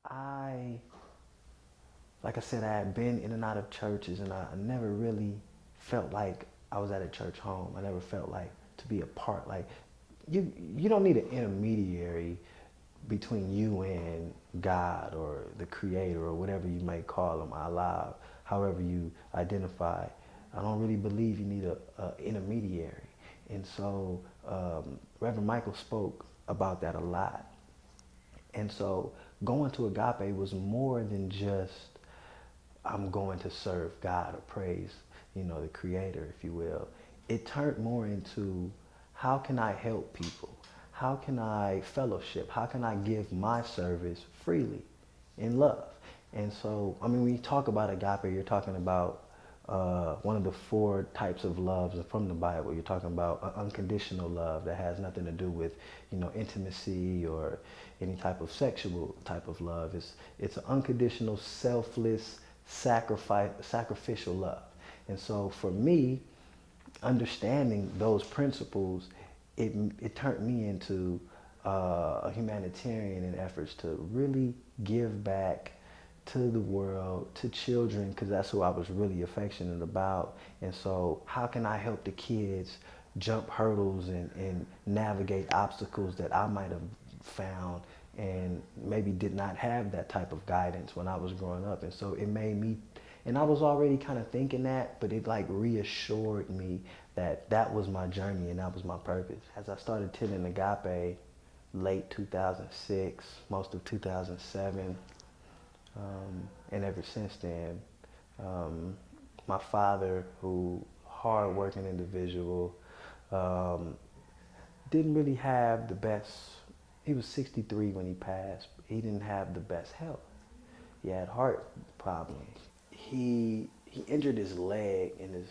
I, like I said, I had been in and out of churches, and I never really felt like I was at a church home. I never felt like to be a part. Like you don't need an intermediary between you and God or the Creator or whatever you may call him, Allah, however you identify. I don't really believe you need a intermediary. And so Reverend Michael spoke about that a lot. And so going to Agape was more than just I'm going to serve God or praise, the Creator, if you will. It turned more into how can I help people? How can I fellowship? How can I give my service freely in love? And so, I mean, when you talk about agape, you're talking about one of the four types of loves from the Bible. You're talking about unconditional love that has nothing to do with, intimacy or any type of sexual type of love. It's an unconditional, selfless, sacrificial love. And so for me, understanding those principles, it turned me into a humanitarian in efforts to really give back to the world, to children, because that's who I was really affectionate about. And so how can I help the kids jump hurdles and navigate obstacles that I might have found and maybe did not have that type of guidance when I was growing up. And so it made me, and I was already kind of thinking that, but it like reassured me that that was my journey and that was my purpose. As I started attending Agape late 2006, most of 2007, and ever since then, my father, who hard-working individual, didn't really have the best. He was 63 when he passed. He didn't have the best health. He had heart problems. He injured his leg in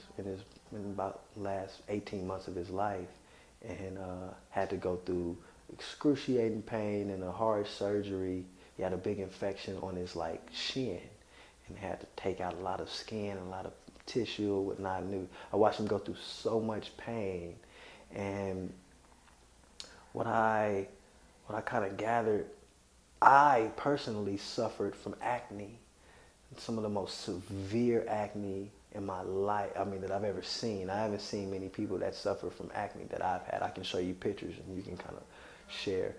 about last 18 months of his life, and had to go through excruciating pain and a hard surgery. He had a big infection on his like shin, and had to take out a lot of skin, a lot of tissue, whatnot. I watched him go through so much pain, and what I kind of gathered, I personally suffered from acne, some of the most severe acne in my life, that I've ever seen. I haven't seen many people that suffer from acne that I've had. I can show you pictures and you can kind of share.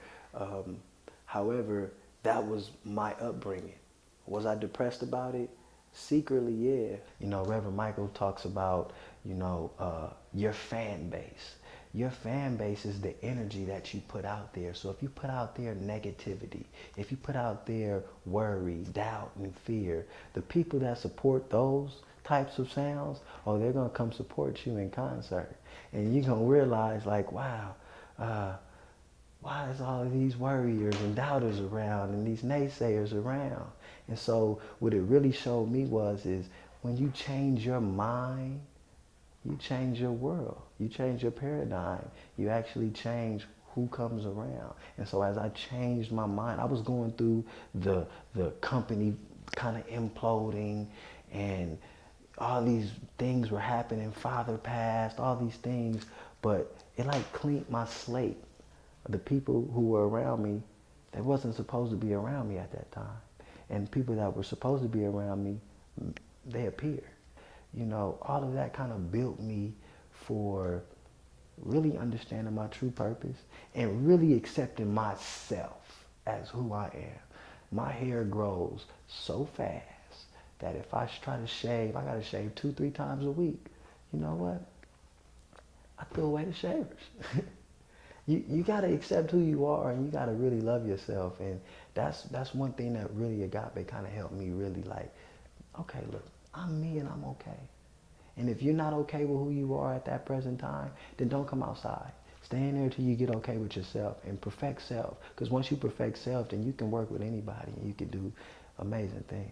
However, that was my upbringing. Was I depressed about it? Secretly, yeah. Reverend Michael talks about, your fan base. Your fan base is the energy that you put out there. So if you put out there negativity, if you put out there worry, doubt, and fear, the people that support those types of sounds, they're going to come support you in concert. And you're going to realize, like, wow, why is all of these worriers and doubters around and these naysayers around? And so what it really showed me is when you change your mind, you change your world. You change your paradigm. You actually change who comes around. And so as I changed my mind, I was going through the company kind of imploding, and all these things were happening. Father passed, all these things, but it like cleaned my slate. The people who were around me, they wasn't supposed to be around me at that time. And people that were supposed to be around me, they appeared. All of that kind of built me for really understanding my true purpose and really accepting myself as who I am. My hair grows so fast that if I try to shave, I got to shave 2-3 times a week. You know what? I threw away the shavers. You got to accept who you are, and you got to really love yourself. And that's one thing that really Agape kind of helped me really like, okay, look, I'm me and I'm okay. And if you're not okay with who you are at that present time, then don't come outside. Stay in there till you get okay with yourself and perfect self. Because once you perfect self, then you can work with anybody and you can do amazing things.